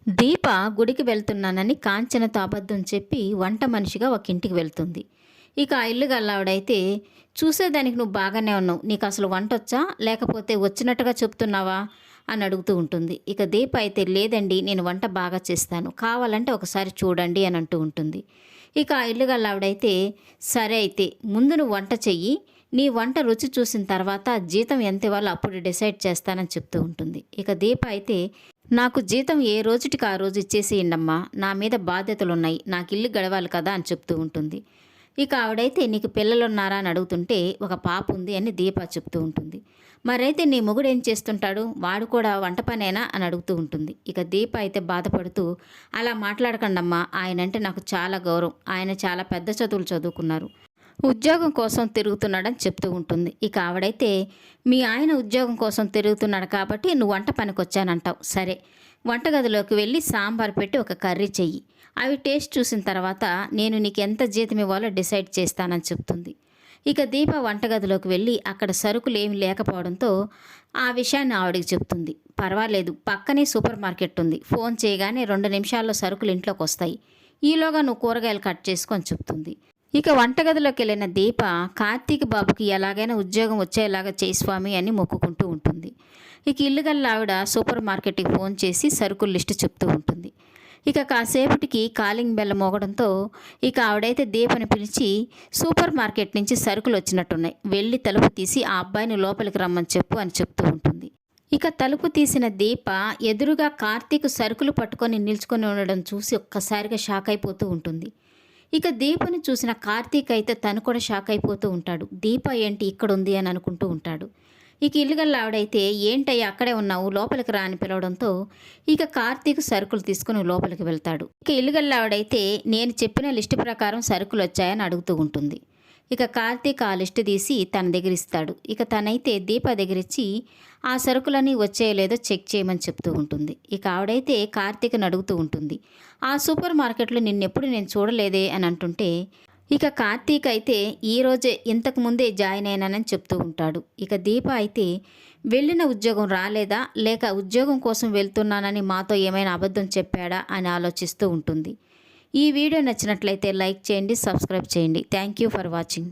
దీప గుడికి వెళ్తున్నానని కాంచనతో అబద్ధం చెప్పి వంట మనిషిగా ఒక ఇంటికి వెళ్తుంది. ఇక ఆ ఇల్లు గల్లావిడైతే, చూసేదానికి నువ్వు బాగానే ఉన్నావు, నీకు అసలు వంటొచ్చా లేకపోతే వచ్చినట్టుగా చెప్తున్నావా అని అడుగుతూ ఉంటుంది. ఇక దీప అయితే, లేదండి నేను వంట బాగా చేస్తాను, కావాలంటే ఒకసారి చూడండి అని అంటూ ఉంటుంది. ఇక ఆ ఇల్లు గల్లావిడైతే, సరే అయితే ముందు నువ్వు వంట చెయ్యి, నీ వంట రుచి చూసిన తర్వాత జీతం ఎంత ఇవ్వాలో అప్పుడు డిసైడ్ చేస్తానని చెప్తూ ఉంటుంది. ఇక దీప అయితే, నాకు జీతం ఏ రోజుటికి ఆ రోజు ఇచ్చేసేయండమ్మా, నా మీద బాధ్యతలున్నాయి, నాకు ఇల్లు గడవాలి కదా అని చెప్తూ ఉంటుంది. ఇక ఆవిడైతే, నీకు పిల్లలున్నారా అని అడుగుతుంటే, ఒక పాప ఉంది అని దీప చెప్తూ ఉంటుంది. మరైతే నీ మొగుడు ఏం చేస్తుంటాడు, వాడు కూడా వంట పనేనా అని అడుగుతూ ఉంటుంది. ఇక దీప అయితే బాధపడుతూ, అలా మాట్లాడకండమ్మా, ఆయనంటే నాకు చాలా గౌరవం, ఆయన చాలా పెద్ద చదువులు చదువుకున్నారు, ఉద్యోగం కోసం తిరుగుతున్నాడని చెప్తూ ఉంటుంది. ఇక ఆవిడైతే, మీ ఆయన ఉద్యోగం కోసం తిరుగుతున్నాడు కాబట్టి నువ్వు వంట పనికొచ్చానంటావు, సరే వంటగదిలోకి వెళ్ళి సాంబార్ పెట్టి ఒక కర్రీ చెయ్యి, అవి టేస్ట్ చూసిన తర్వాత నేను నీకు ఎంత జీతం ఇవ్వాలో డిసైడ్ చేస్తానని చెప్తుంది. ఇక దీప వంటగదిలోకి వెళ్ళి అక్కడ సరుకులు ఏమి లేకపోవడంతో ఆ విషయాన్ని ఆవిడికి చెప్తుంది. పర్వాలేదు, పక్కనే సూపర్ మార్కెట్ ఉంది, ఫోన్ చేయగానే 2 నిమిషాల్లో సరుకులు ఇంట్లోకి వస్తాయి, ఈలోగా నువ్వు కూరగాయలు కట్ చేసుకొని చెప్తుంది. ఇక వంటగదిలోకి వెళ్ళిన దీప, కార్తీక్ బాబుకి ఎలాగైనా ఉద్యోగం వచ్చేలాగా చేయి స్వామి అని మొక్కుకుంటూ ఉంటుంది. ఇక ఇల్లు గల్ల ఆవిడ సూపర్ మార్కెట్కి ఫోన్ చేసి సరుకుల లిస్టు చెప్తూ ఉంటుంది. ఇక కాసేపటికి కాలింగ్ బెల్ మోగడంతో ఇక ఆవిడైతే దీపని పిలిచి, సూపర్ మార్కెట్ నుంచి సరుకులు వచ్చినట్టున్నాయి, వెళ్ళి తలుపు తీసి ఆ అబ్బాయిని లోపలికి రమ్మని చెప్పు అని చెప్తూ ఉంటుంది. ఇక తలుపు తీసిన దీప ఎదురుగా కార్తీక్ సరుకులు పట్టుకొని నిల్చుకొని ఉండడం చూసి ఒక్కసారిగా షాక్ అయిపోతూ ఉంటుంది. ఇక దీపని చూసిన కార్తీక్ అయితే తను కూడా షాక్ అయిపోతూ ఉంటాడు. దీప ఏంటి ఇక్కడ ఉంది అని అనుకుంటూ ఉంటాడు. ఇక ఇల్లుగల్ల ఆవిడైతే, ఏంటయ్యా అక్కడే ఉన్నావు, లోపలికి రా అని పిలవడంతో ఇక కార్తీక్ సరుకులు తీసుకుని లోపలికి వెళ్తాడు. ఇక ఇల్లుగల్ల ఆవిడైతే, నేను చెప్పిన లిస్టు ప్రకారం సరుకులు వచ్చాయని అడుగుతూ ఉంటుంది. ఇక కార్తీక్ ఆ లిస్టు తీసి తన దగ్గర ఇస్తాడు. ఇక తనైతే దీప దగ్గరిచ్చి ఆ సరుకులన్నీ వచ్చేయలేదో చెక్ చేయమని చెప్తూ ఉంటుంది. ఇక ఆవిడైతే కార్తీక్ని అడుగుతూ ఉంటుంది, ఆ సూపర్ మార్కెట్లో నిన్నెప్పుడు నేను చూడలేదే అని అంటుంటే ఇక కార్తీక్ అయితే, ఈరోజే ఇంతకు ముందే జాయిన్ అయినానని చెప్తూ ఉంటాడు. ఇక దీప అయితే, వెళ్ళిన ఉద్యోగం రాలేదా లేక ఉద్యోగం కోసం వెళ్తున్నానని మాతో ఏమైనా అబద్ధం చెప్పాడా అని ఆలోచిస్తూ ఉంటుంది. ఈ వీడియో నచ్చినట్లయితే లైక్ చేయండి, సబ్స్క్రైబ్ చేయండి. Thank you for watching.